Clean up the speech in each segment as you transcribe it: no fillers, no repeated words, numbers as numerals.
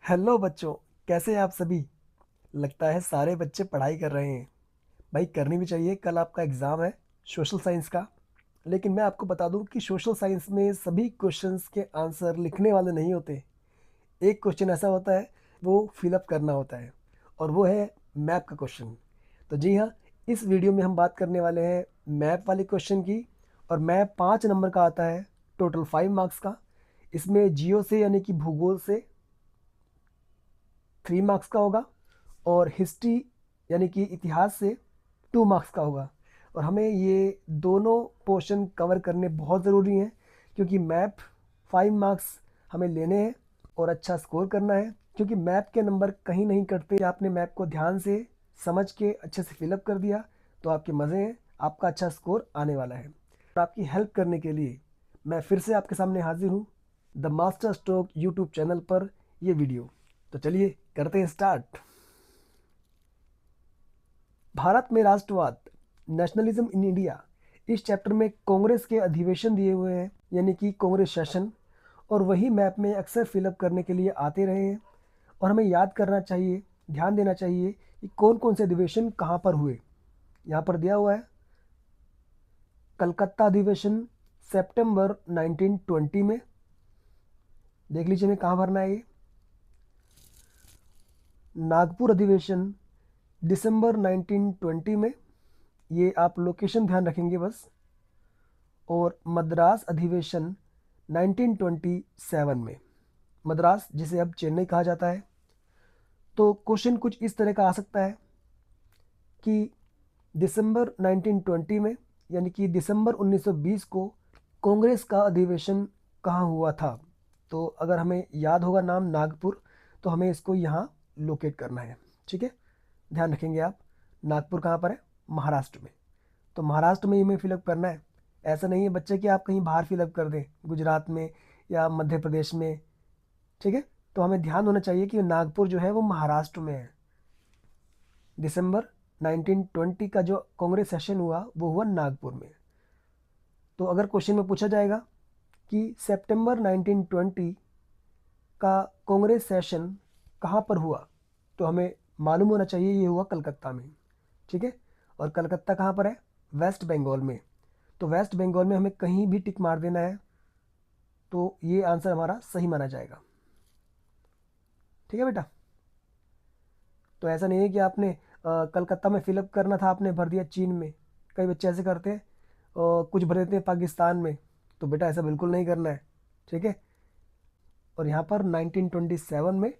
Hello बच्चों। कैसे हैं आप सभी? लगता है सारे बच्चे पढ़ाई कर रहे हैं। भाई करनी भी चाहिए, कल आपका एग्ज़ाम है सोशल साइंस का। लेकिन मैं आपको बता दूं कि सोशल साइंस में सभी क्वेश्चंस के आंसर लिखने वाले नहीं होते। एक क्वेश्चन ऐसा होता है, वो फिलअप करना होता है, और वो है मैप का क्वेश्चन। तो जी हाँ, इस वीडियो में हम बात करने वाले हैं मैप वाले क्वेश्चन की। और मैप 5 नंबर का आता है, टोटल 5 मार्क्स का। इसमें जियो से यानी कि भूगोल से 3 मार्क्स का होगा, और हिस्ट्री यानी कि इतिहास से 2 मार्क्स का होगा। और हमें ये दोनों पोर्शन कवर करने बहुत ज़रूरी हैं, क्योंकि मैप 5 मार्क्स हमें लेने हैं और अच्छा स्कोर करना है। क्योंकि मैप के नंबर कहीं नहीं कटते। आपने मैप को ध्यान से समझ के अच्छे से फिलअप कर दिया तो आपके मज़े हैं, आपका अच्छा स्कोर आने वाला है। और आपकी हेल्प करने के लिए मैं फिर से आपके सामने हाजिर हूँ, the master stroke YouTube channel पर ये वीडियो। तो चलिए करते हैं स्टार्ट। भारत में राष्ट्रवाद, नेशनलिज्म इन इंडिया, इस चैप्टर में कांग्रेस के अधिवेशन दिए हुए हैं, यानी कि कांग्रेस सेशन। और वही मैप में अक्सर फिलअप करने के लिए आते रहे हैं। और हमें याद करना चाहिए, ध्यान देना चाहिए कि कौन कौन से अधिवेशन कहाँ पर हुए। यहाँ पर दिया हुआ है कलकत्ता अधिवेशन सितंबर 1920 में। देख लीजिए हमें कहाँ भरना है ये। नागपुर अधिवेशन दिसंबर 1920 में, ये आप लोकेशन ध्यान रखेंगे बस। और मद्रास अधिवेशन 1927 में, मद्रास जिसे अब चेन्नई कहा जाता है। तो क्वेश्चन कुछ इस तरह का आ सकता है कि दिसंबर 1920 में, यानी कि दिसंबर 1920 को कांग्रेस का अधिवेशन कहाँ हुआ था। तो अगर हमें याद होगा नाम नागपुर, तो हमें इसको यहाँ लोकेट करना है। ठीक है, ध्यान रखेंगे आप। नागपुर कहाँ पर है? महाराष्ट्र में। तो महाराष्ट्र में ही हमें फिलअप करना है। ऐसा नहीं है बच्चे कि आप कहीं बाहर फिलअप कर दें, गुजरात में या मध्य प्रदेश में। ठीक है, तो हमें ध्यान होना चाहिए कि नागपुर जो है वो महाराष्ट्र में है। दिसंबर 1920 का जो कांग्रेस सेशन हुआ वो हुआ नागपुर में। तो अगर क्वेश्चन में पूछा जाएगा कि सितंबर 1920 का कांग्रेस सेशन कहाँ पर हुआ, तो हमें मालूम होना चाहिए ये हुआ कलकत्ता में। ठीक है, और कलकत्ता कहाँ पर है? वेस्ट बंगाल में। तो वेस्ट बंगाल में हमें कहीं भी टिक मार देना है, तो ये आंसर हमारा सही माना जाएगा। ठीक है बेटा। तो ऐसा नहीं है कि आपने कलकत्ता में फिलअप करना था, आपने भर दिया चीन में। कई बच्चे ऐसे करते हैं, कुछ भर देते हैं पाकिस्तान में। तो बेटा ऐसा बिल्कुल नहीं करना है। ठीक है। और यहाँ पर 1927 में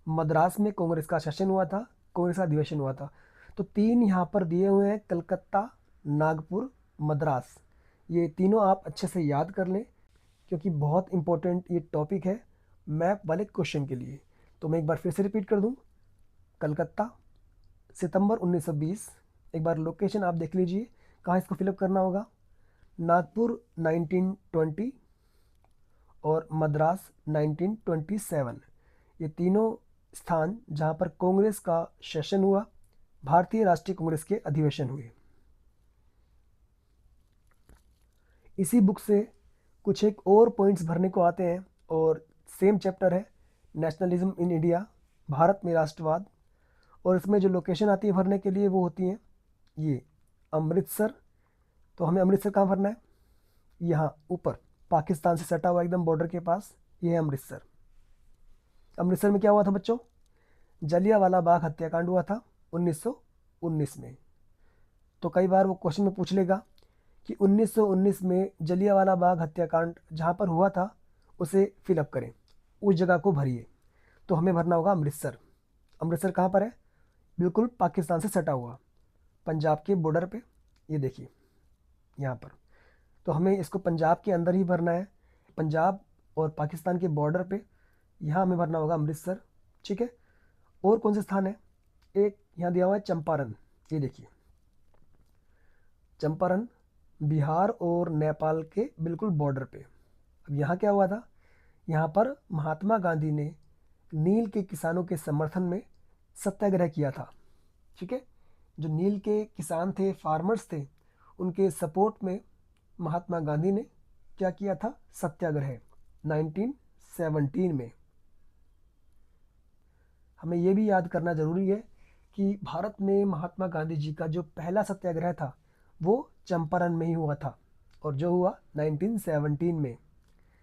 मद्रास में कांग्रेस का सेशन हुआ था, कांग्रेस का अधिवेशन हुआ था। तो तीन यहाँ पर दिए हुए हैं, कलकत्ता, नागपुर, मद्रास। ये तीनों आप अच्छे से याद कर लें, क्योंकि बहुत इंपॉर्टेंट ये टॉपिक है मैप वाले क्वेश्चन के लिए। तो मैं एक बार फिर से रिपीट कर दूं। कलकत्ता सितंबर 1920, एक बार लोकेशन आप देख लीजिए कहाँ इसको फिलअप करना होगा। नागपुर 1920 और मद्रास 1927, ये तीनों स्थान जहाँ पर कांग्रेस का सेशन हुआ, भारतीय राष्ट्रीय कांग्रेस के अधिवेशन हुए। इसी बुक से कुछ एक और पॉइंट्स भरने को आते हैं, और सेम चैप्टर है नेशनलिज्म इन इंडिया, भारत में राष्ट्रवाद। और इसमें जो लोकेशन आती है भरने के लिए वो होती है ये अमृतसर। तो हमें अमृतसर कहाँ भरना है? यहाँ ऊपर पाकिस्तान से सटा हुआ एकदम बॉर्डर के पास, ये है अमृतसर। अमृतसर में क्या हुआ था बच्चों? जलियांवाला बाग हत्याकांड हुआ था 1919 में। तो कई बार वो क्वेश्चन में पूछ लेगा कि 1919 में जलियांवाला बाग हत्याकांड जहाँ पर हुआ था उसे फिलअप करें, उस जगह को भरिए। तो हमें भरना होगा अमृतसर। अमृतसर कहाँ पर है? बिल्कुल पाकिस्तान से सटा हुआ, पंजाब के बॉर्डर पे। ये देखिए यहाँ पर। तो हमें इसको पंजाब के अंदर ही भरना है, पंजाब और पाकिस्तान के बॉर्डर पे। यहाँ हमें भरना होगा अमृतसर। ठीक है। और कौन से स्थान है? एक यहाँ दिया हुआ है चंपारण। ये देखिए चंपारण बिहार और नेपाल के बिल्कुल बॉर्डर पे। अब यहाँ क्या हुआ था? यहाँ पर महात्मा गांधी ने नील के किसानों के समर्थन में सत्याग्रह किया था। ठीक है, जो नील के किसान थे, फार्मर्स थे, उनके सपोर्ट में महात्मा गांधी ने क्या किया था? सत्याग्रह 1917 में। हमें ये भी याद करना ज़रूरी है कि भारत में महात्मा गांधी जी का जो पहला सत्याग्रह था वो चंपारण में ही हुआ था, और जो हुआ 1917 में।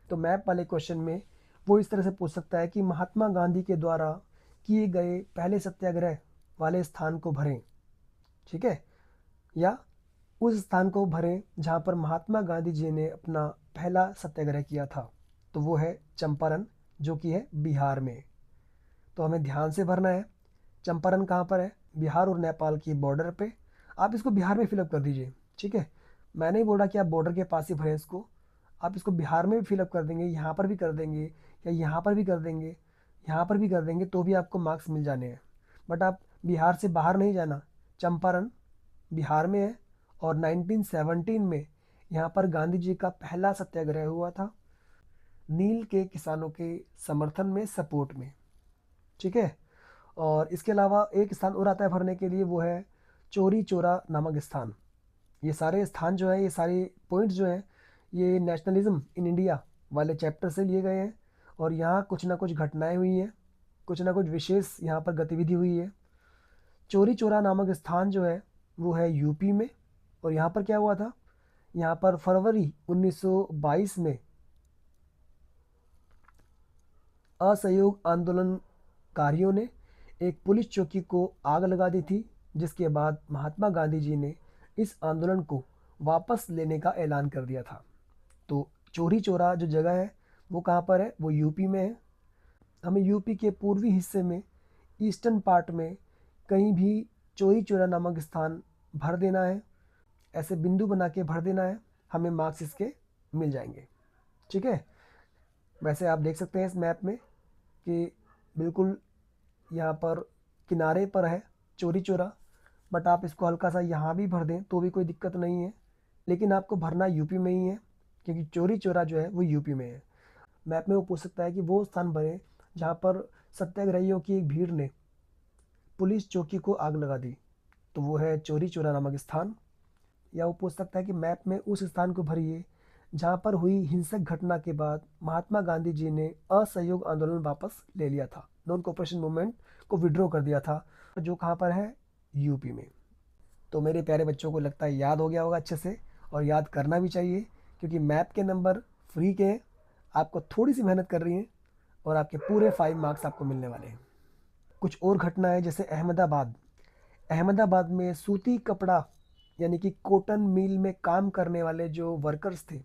तो मैप वाले क्वेश्चन में वो इस तरह से पूछ सकता है कि महात्मा गांधी के द्वारा किए गए पहले सत्याग्रह वाले स्थान को भरें, ठीक है, या उस स्थान को भरें जहाँ पर महात्मा गांधी जी ने अपना पहला सत्याग्रह किया था। तो वो है चंपारण, जो कि है बिहार में। तो हमें ध्यान से भरना है। चंपारण कहाँ पर है? बिहार और नेपाल की बॉर्डर पे। आप इसको बिहार में फिलअप कर दीजिए, ठीक है। मैं नहीं बोल रहा कि आप बॉर्डर के पास ही भरें इसको, आप इसको बिहार में भी फिलअप कर देंगे, यहाँ पर भी कर देंगे, या यहाँ पर भी कर देंगे, यहाँ पर भी कर देंगे, तो भी आपको मार्क्स मिल जाने हैं। बट आप बिहार से बाहर नहीं जाना। चंपारण बिहार में है, और 1917 में यहाँ पर गांधी जी का पहला सत्याग्रह हुआ था, नील के किसानों के समर्थन में, सपोर्ट में, ठीक है। और इसके अलावा एक स्थान और आता है भरने के लिए, वो है चौरी चौरा नामक स्थान। ये सारे स्थान जो है, ये सारे पॉइंट्स जो हैं, ये नेशनलिज्म इन इंडिया वाले चैप्टर से लिए गए हैं, और यहाँ कुछ ना कुछ घटनाएं हुई हैं, कुछ ना कुछ विशेष यहाँ पर गतिविधि हुई है। चौरी चौरा नामक स्थान जो है वो है यूपी में, और यहाँ पर क्या हुआ था? यहाँ पर फरवरी 1922 में असहयोग आंदोलनकारियों ने एक पुलिस चौकी को आग लगा दी थी, जिसके बाद महात्मा गांधी जी ने इस आंदोलन को वापस लेने का ऐलान कर दिया था। तो चौरी चौरा जो जगह है वो कहाँ पर है? वो यूपी में है। हमें यूपी के पूर्वी हिस्से में, ईस्टर्न पार्ट में कहीं भी चौरी चौरा नामक स्थान भर देना है, ऐसे बिंदु बना के भर देना है, हमें मार्क्स इसके मिल जाएंगे, ठीक है। वैसे आप देख सकते हैं इस मैप में कि बिल्कुल यहाँ पर किनारे पर है चौरी चौरा, बट आप इसको हल्का सा यहाँ भी भर दें तो भी कोई दिक्कत नहीं है, लेकिन आपको भरना यूपी में ही है, क्योंकि चौरी चौरा जो है वो यूपी में है। मैप में वो पूछ सकता है कि वो स्थान भरें जहाँ पर सत्याग्रहियों की एक भीड़ ने पुलिस चौकी को आग लगा दी, तो वो है चौरी चौरा नामक स्थान। या वो पूछ सकता है कि मैप में उस स्थान को भरिए जहाँ पर हुई हिंसक घटना के बाद महात्मा गांधी जी ने असहयोग आंदोलन वापस ले लिया था, नॉन कोऑपरेशन मूवमेंट को विड्रॉ कर दिया था, जो कहाँ पर है? यूपी में। तो मेरे प्यारे बच्चों को लगता है याद हो गया होगा अच्छे से, और याद करना भी चाहिए, क्योंकि मैप के नंबर फ्री के हैं, आपको थोड़ी सी मेहनत कर रही हैं, और आपके पूरे 5 मार्क्स आपको मिलने वाले हैं। कुछ और घटना है, जैसे अहमदाबाद। अहमदाबाद में सूती कपड़ा यानी कि कॉटन मिल में काम करने वाले जो वर्कर्स थे,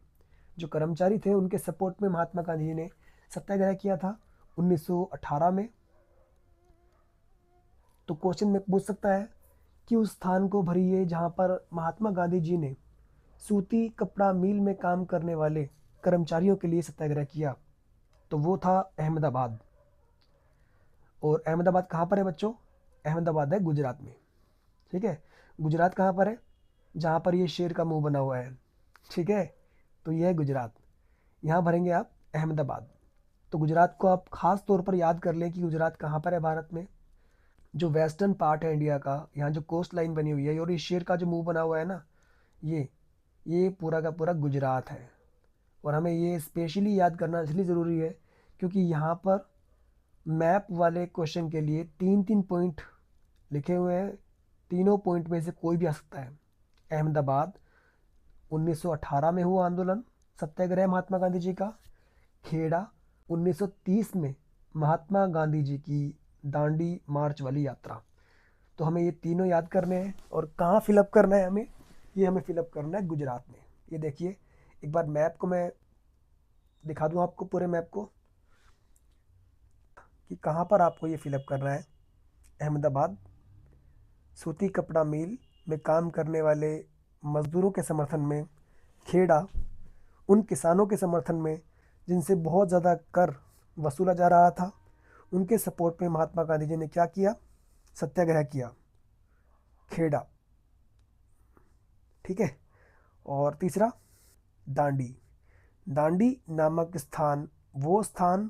जो कर्मचारी थे, उनके सपोर्ट में महात्मा गांधी जी ने सत्याग्रह किया था 1918 में। तो क्वेश्चन में पूछ सकता है कि उस स्थान को भरिए जहां पर महात्मा गांधी जी ने सूती कपड़ा मिल में काम करने वाले कर्मचारियों के लिए सत्याग्रह किया। तो वो था अहमदाबाद। और अहमदाबाद कहाँ पर है बच्चों? अहमदाबाद है गुजरात में, ठीक है। गुजरात कहाँ पर है? जहाँ पर ये शेर का मुंह बना हुआ है, ठीक है। तो ये है गुजरात, यहाँ भरेंगे आप अहमदाबाद। तो गुजरात को आप खास तौर पर याद कर लें कि गुजरात कहाँ पर है भारत में। जो वेस्टर्न पार्ट है इंडिया का, यहाँ जो कोस्ट लाइन बनी हुई है, और ये शेर का जो मुंह बना हुआ है ना, ये पूरा का पूरा गुजरात है। और हमें ये स्पेशली याद करना इसलिए ज़रूरी है क्योंकि यहाँ पर मैप वाले क्वेश्चन के लिए 3-3 पॉइंट लिखे हुए हैं, तीनों पॉइंट में से कोई भी आ सकता है। अहमदाबाद 1918 में हुआ आंदोलन, सत्याग्रह महात्मा गांधी जी का। खेड़ा 1930 में महात्मा गांधी जी की दांडी मार्च वाली यात्रा। तो हमें ये तीनों याद करने हैं, और कहाँ फिलअप करना है हमें? ये हमें फिलअप करना है गुजरात में। ये देखिए, एक बार मैप को मैं दिखा दूँ आपको, पूरे मैप को, कि कहाँ पर आपको ये फिलअप करना है। अहमदाबाद, सूती कपड़ा मिल में काम करने वाले मजदूरों के समर्थन में। खेड़ा, उन किसानों के समर्थन में जिनसे बहुत ज़्यादा कर वसूला जा रहा था, उनके सपोर्ट में महात्मा गांधी जी ने क्या किया? सत्याग्रह किया, खेड़ा, ठीक है। और तीसरा, दांडी। दांडी नामक स्थान वो स्थान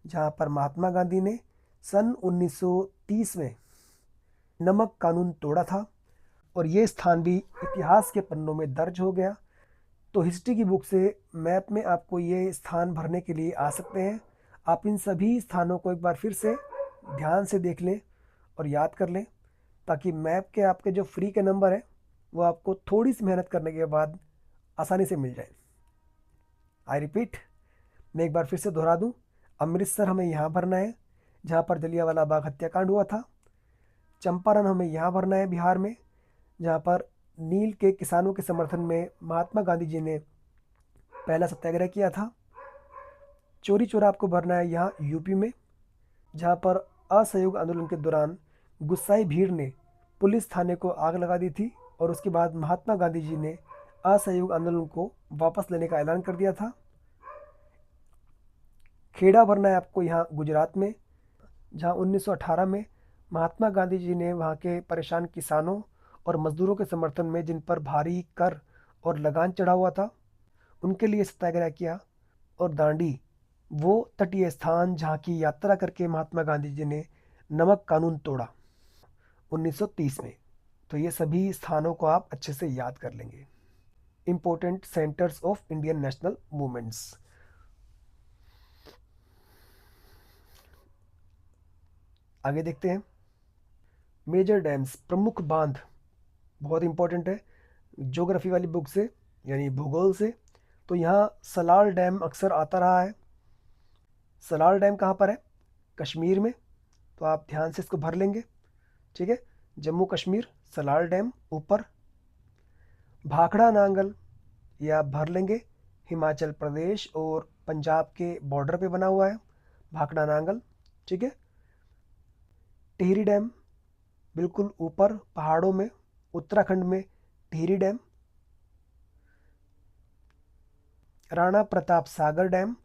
जहाँ पर महात्मा गांधी ने सन 1930 में नमक कानून तोड़ा था, और ये स्थान भी इतिहास के पन्नों में दर्ज हो गया। तो हिस्ट्री की बुक से मैप में आपको ये स्थान भरने के लिए आ सकते हैं। आप इन सभी स्थानों को एक बार फिर से ध्यान से देख लें और याद कर लें, ताकि मैप के आपके जो फ्री के नंबर हैं वो आपको थोड़ी सी मेहनत करने के बाद आसानी से मिल जाए। आई रिपीट, मैं एक बार फिर से दोहरा दूं, अमृतसर हमें यहाँ भरना है जहाँ पर जलियांवाला बाग हत्याकांड हुआ था। चंपारण हमें यहाँ भरना है बिहार में, जहाँ पर नील के किसानों के समर्थन में महात्मा गांधी जी ने पहला सत्याग्रह किया था। चोरी चौरा आपको भरना है यहाँ यूपी में, जहाँ पर असहयोग आंदोलन के दौरान गुस्साई भीड़ ने पुलिस थाने को आग लगा दी थी और उसके बाद महात्मा गांधी जी ने असहयोग आंदोलन को वापस लेने का ऐलान कर दिया था। खेड़ा भरना है आपको यहाँ गुजरात में, जहाँ 1918 में महात्मा गांधी जी ने वहाँ के परेशान किसानों और मजदूरों के समर्थन में, जिन पर भारी कर और लगान चढ़ा हुआ था, उनके लिए सत्याग्रह किया। और दांडी, वो तटीय स्थान जहाँ की यात्रा करके महात्मा गांधी जी ने नमक कानून तोड़ा 1930 में। तो ये सभी स्थानों को आप अच्छे से याद कर लेंगे। Important centres of Indian national movements. आगे देखते हैं। मेजर डैम्स, प्रमुख बांध, बहुत इंपॉर्टेंट है ज्योग्राफी वाली बुक से यानी भूगोल से। तो यहाँ सलाल डैम अक्सर आता रहा है। सलाल डैम कहाँ पर है? कश्मीर में। तो आप ध्यान से इसको भर लेंगे, ठीक है। जम्मू कश्मीर, सलाल डैम ऊपर। भाखड़ा नांगल, ये आप भर लेंगे, हिमाचल प्रदेश और पंजाब के बॉर्डर पे बना हुआ है भाखड़ा नांगल, ठीक है। टिहरी डैम बिल्कुल ऊपर पहाड़ों में, उत्तराखंड में टिहरी डैम। राणा प्रताप सागर डैम,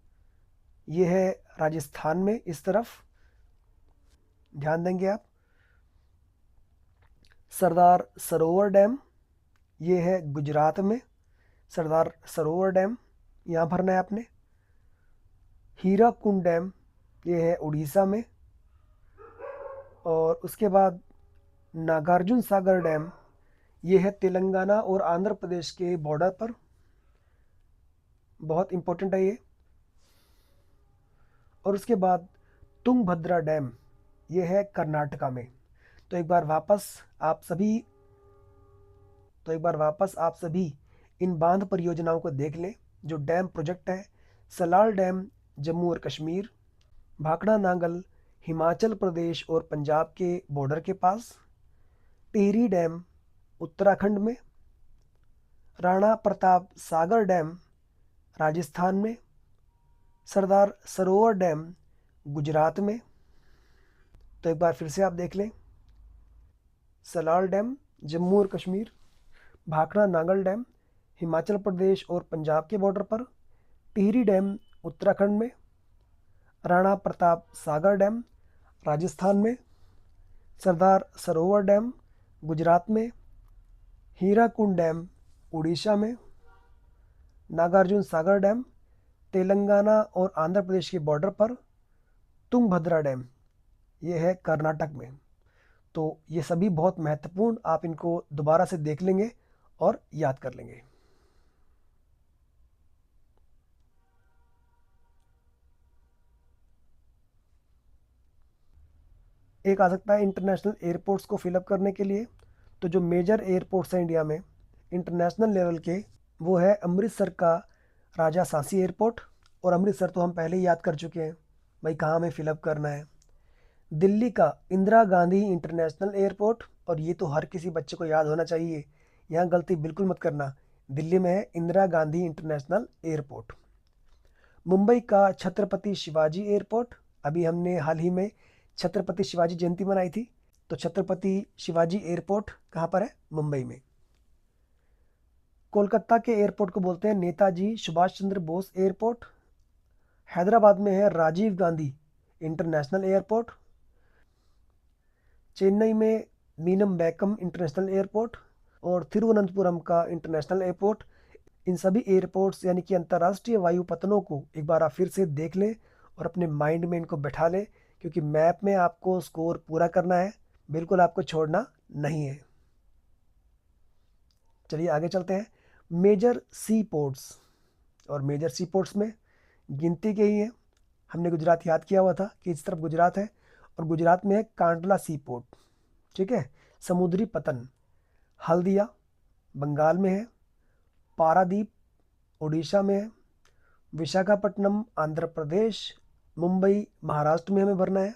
ये है राजस्थान में इस तरफ, ध्यान देंगे आप। सरदार सरोवर डैम, ये है गुजरात में, सरदार सरोवर डैम यहाँ भरना है आपने। हीराकुंड डैम, ये है उड़ीसा में। और उसके बाद नागार्जुन सागर डैम, ये है तेलंगाना और आंध्र प्रदेश के बॉर्डर पर, बहुत इंपॉर्टेंट है ये। और उसके बाद तुंगभद्रा डैम, ये है कर्नाटका में। तो एक बार वापस आप सभी इन बांध परियोजनाओं को देख लें। जो डैम प्रोजेक्ट है, सलाल डैम जम्मू और कश्मीर, भाखड़ा नांगल हिमाचल प्रदेश और पंजाब के बॉर्डर के पास, टिहरी डैम उत्तराखंड में, राणा प्रताप सागर डैम राजस्थान में, सरदार सरोवर डैम गुजरात में। तो एक बार फिर से आप देख लें, सलाल डैम जम्मू और कश्मीर, भाखड़ा नांगल डैम हिमाचल प्रदेश और पंजाब के बॉर्डर पर, टिहरी डैम उत्तराखंड में, राणा प्रताप सागर डैम राजस्थान में, सरदार सरोवर डैम गुजरात में, हीराकुंड डैम उड़ीसा में, नागार्जुन सागर डैम तेलंगाना और आंध्र प्रदेश के बॉर्डर पर, तुंगभद्रा डैम ये है कर्नाटक में। तो ये सभी बहुत महत्वपूर्ण, आप इनको दोबारा से देख लेंगे और याद कर लेंगे। एक आ सकता है इंटरनेशनल एयरपोर्ट्स को फिलअप करने के लिए। तो जो मेजर एयरपोर्ट्स हैं इंडिया में इंटरनेशनल लेवल के, वो है अमृतसर का राजा सांसी एयरपोर्ट, और अमृतसर तो हम पहले ही याद कर चुके हैं भाई, कहाँ हमें फिलअप करना है। दिल्ली का इंदिरा गांधी इंटरनेशनल एयरपोर्ट, और ये तो हर किसी बच्चे को याद होना चाहिए, यहाँ गलती बिल्कुल मत करना, दिल्ली में है इंदिरा गांधी इंटरनेशनल एयरपोर्ट। मुंबई का छत्रपति शिवाजी एयरपोर्ट, अभी हमने हाल ही में छत्रपति शिवाजी जयंती मनाई थी, तो छत्रपति शिवाजी एयरपोर्ट कहाँ पर है? मुंबई में। कोलकाता के एयरपोर्ट को बोलते हैं नेताजी सुभाष चंद्र बोस एयरपोर्ट। हैदराबाद में है राजीव गांधी इंटरनेशनल एयरपोर्ट। चेन्नई में मीनमबैकम इंटरनेशनल एयरपोर्ट और तिरुवनंतपुरम का इंटरनेशनल एयरपोर्ट। इन सभी एयरपोर्ट्स यानी कि अंतर्राष्ट्रीय वायुपतनों को एक बार आप फिर से देख लें और अपने माइंड में इनको बैठा लें, क्योंकि मैप में आपको स्कोर पूरा करना है, बिल्कुल आपको छोड़ना नहीं है। चलिए आगे चलते हैं। मेजर सी पोर्ट्स, और मेजर सी पोर्ट्स में गिनती के ही है, हमने गुजरात याद किया हुआ था कि इस तरफ गुजरात है, और गुजरात में है कांडला सी पोर्ट, ठीक है। समुद्री पतन हल्दिया बंगाल में है, पारादीप उड़ीसा में है, विशाखापट्टनम आंध्र प्रदेश, मुंबई महाराष्ट्र में हमें भरना है,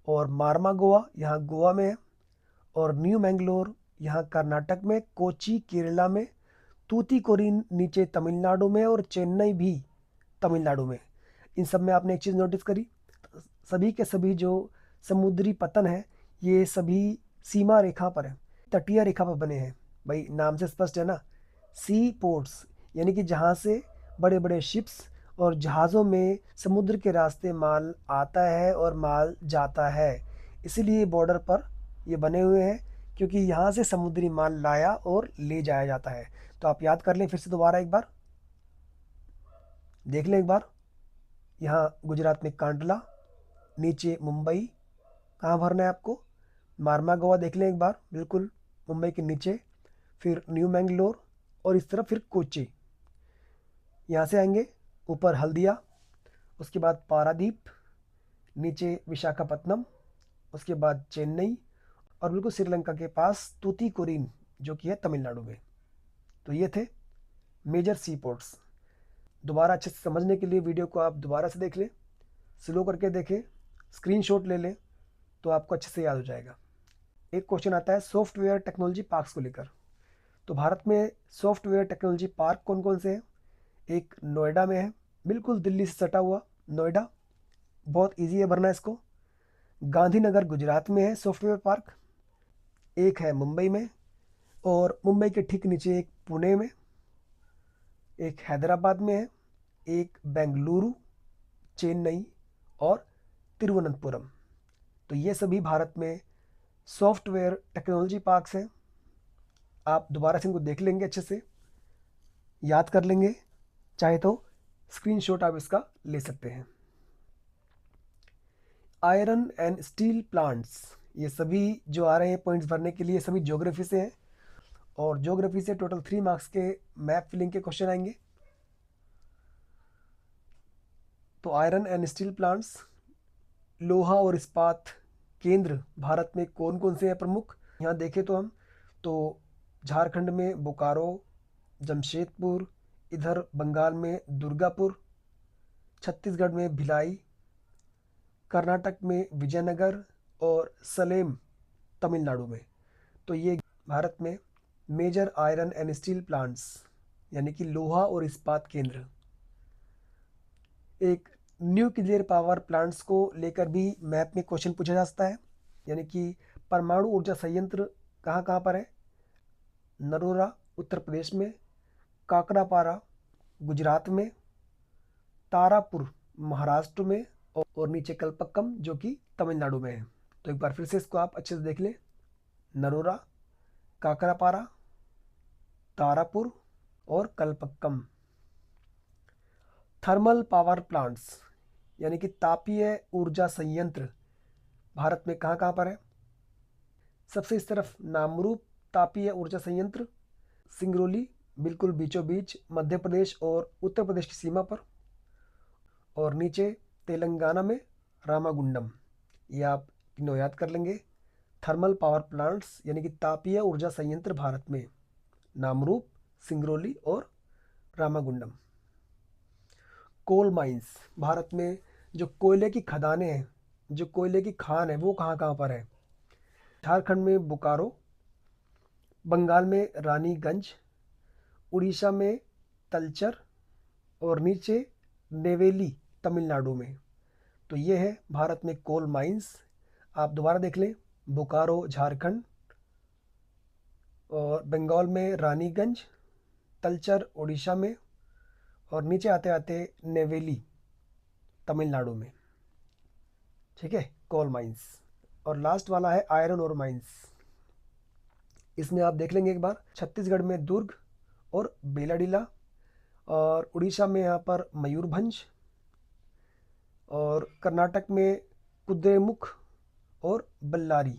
और मार्मा गोवा यहाँ गोवा में है, और न्यू मैंगलोर यहाँ कर्नाटक में, कोची केरला में, तूतीकोरिन नीचे तमिलनाडु में, और चेन्नई भी तमिलनाडु में। इन सब में आपने एक चीज़ नोटिस करी, सभी के सभी जो समुद्री पतन है ये सभी सीमा रेखा पर है, तटीय रेखा पर बने हैं। भाई नाम से स्पष्ट है ना, सी पोर्ट्स यानी कि जहाँ से बड़े बड़े शिप्स और जहाज़ों में समुद्र के रास्ते माल आता है और माल जाता है, इसीलिए बॉर्डर पर ये बने हुए हैं, क्योंकि यहाँ से समुद्री माल लाया और ले जाया जाता है। तो आप याद कर लें फिर से दोबारा एक बार, देख लें एक बार। यहाँ गुजरात में कांडला, नीचे मुंबई, कहाँ भरना है आपको, मार्मा गोवा देख लें एक बार, बिल्कुल मुंबई के नीचे, फिर न्यू मैंगलोर, और इस तरफ फिर कोची। यहाँ से आएंगे ऊपर हल्दिया, उसके बाद पारादीप, नीचे विशाखापट्टनम, उसके बाद चेन्नई, और बिल्कुल श्रीलंका के पास तूतीकोरिन जो कि है तमिलनाडु में। तो ये थे मेजर सी पोर्ट्स। दोबारा अच्छे से समझने के लिए वीडियो को आप दोबारा से देख लें, स्लो करके देखें, स्क्रीनशॉट ले लें, तो आपको अच्छे से याद हो जाएगा। एक क्वेश्चन आता है सॉफ्टवेयर टेक्नोलॉजी पार्क्स को लेकर। तो भारत में सॉफ्टवेयर टेक्नोलॉजी पार्क कौन कौन से हैं? एक नोएडा में है, बिल्कुल दिल्ली से सटा हुआ नोएडा, बहुत इजी है भरना इसको। गांधीनगर गुजरात में है सॉफ्टवेयर पार्क। एक है मुंबई में, और मुंबई के ठीक नीचे एक पुणे में, एक हैदराबाद में है, एक बेंगलुरु, चेन्नई और तिरुवनंतपुरम। तो ये सभी भारत में सॉफ्टवेयर टेक्नोलॉजी पार्क्स हैं। आप दोबारा से इनको देख लेंगे, अच्छे से याद कर लेंगे, चाहे तो स्क्रीनशॉट आप इसका ले सकते हैं। आयरन एंड स्टील प्लांट्स, ये सभी जो आ रहे हैं पॉइंट्स भरने के लिए सभी ज्योग्राफी से हैं, और ज्योग्राफी से टोटल 3 मार्क्स के मैप फिलिंग के क्वेश्चन आएंगे। तो आयरन एंड स्टील प्लांट्स, लोहा और इस्पात केंद्र भारत में कौन कौन से हैं प्रमुख? यहाँ देखें तो हम, तो झारखंड में बोकारो, जमशेदपुर, इधर बंगाल में दुर्गापुर, छत्तीसगढ़ में भिलाई, कर्नाटक में विजयनगर, और सलेम तमिलनाडु में। तो ये भारत में major iron and steel plants यानी कि लोहा और इस्पात केंद्र। एक न्यूक्लियर पावर प्लांट्स को लेकर भी मैप में क्वेश्चन पूछा जा सकता है, यानी कि परमाणु ऊर्जा संयंत्र कहाँ कहाँ पर है? नरोरा उत्तर प्रदेश में, काकरापारा गुजरात में, तारापुर महाराष्ट्र में, और नीचे कलपक्कम जो कि तमिलनाडु में है। तो एक बार फिर से इसको आप अच्छे से देख लें, नरोरा, काकरापारा, तारापुर और कलपक्कम। थर्मल पावर प्लांट्स यानी कि तापीय ऊर्जा संयंत्र भारत में कहाँ कहाँ पर है? सबसे इस तरफ नामरूप तापीय ऊर्जा संयंत्र, सिंगरौली बिल्कुल बीचों बीच मध्य प्रदेश और उत्तर प्रदेश की सीमा पर, और नीचे तेलंगाना में रामागुंडम। ये आप तीनों याद कर लेंगे। थर्मल पावर प्लांट्स यानी कि तापीय ऊर्जा संयंत्र भारत में नामरूप, सिंगरौली और रामागुंडम। कोल माइंस, भारत में जो कोयले की खदानें हैं, जो कोयले की खान है, वो कहाँ कहाँ पर है? झारखंड में बोकारो, बंगाल में रानीगंज, उड़ीसा में तलचर, और नीचे नेवेली तमिलनाडु में। तो ये है भारत में कोल माइंस। आप दोबारा देख लें, बोकारो झारखंड, और बंगाल में रानीगंज, तलचर उड़ीसा में, और नीचे आते आते नेवेली तमिलनाडु में। ठीक है, कोल माइंस। और लास्ट वाला है आयरन और माइंस। इसमें आप देख लेंगे एक बार, छत्तीसगढ़ में दुर्ग और बेलाडीला, और उड़ीसा में यहाँ पर मयूरभंज, और कर्नाटक में कुद्रेमुख और बल्लारी।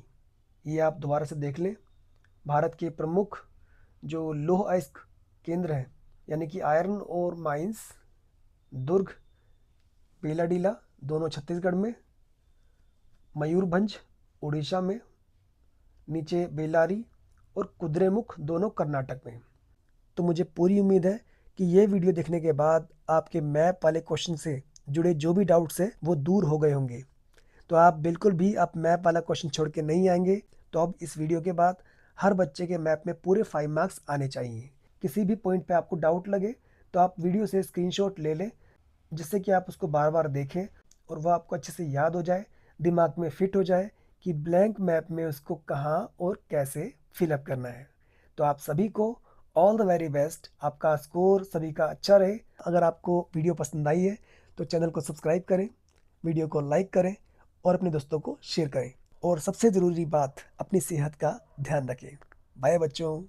ये आप दोबारा से देख लें। भारत के प्रमुख जो लौह अयस्क केंद्र हैं यानी कि आयरन और माइंस, दुर्ग, बेलाडीला दोनों छत्तीसगढ़ में, मयूरभंज उड़ीसा में, नीचे बेल्लारी और कुद्रेमुख दोनों कर्नाटक में। तो मुझे पूरी उम्मीद है कि ये वीडियो देखने के बाद आपके मैप वाले क्वेश्चन से जुड़े जो भी डाउट्स हैं वो दूर हो गए होंगे। तो आप बिल्कुल भी आप मैप वाला क्वेश्चन छोड़ के नहीं आएंगे। तो अब इस वीडियो के बाद हर बच्चे के मैप में पूरे 5 मार्क्स आने चाहिए। किसी भी पॉइंट पे आपको डाउट लगे तो आप वीडियो से स्क्रीनशॉट ले लें, जिससे कि आप उसको बार बार देखें और वह आपको अच्छे से याद हो जाए, दिमाग में फिट हो जाए कि ब्लैंक मैप में उसको कहाँ और कैसे फिलअप करना है। तो आप सभी को ऑल द वेरी बेस्ट, आपका स्कोर सभी का अच्छा रहे। अगर आपको वीडियो पसंद आई है तो चैनल को सब्सक्राइब करें, वीडियो को लाइक करें और अपने दोस्तों को शेयर करें। और सबसे ज़रूरी बात, अपनी सेहत का ध्यान रखें। बाय बच्चों।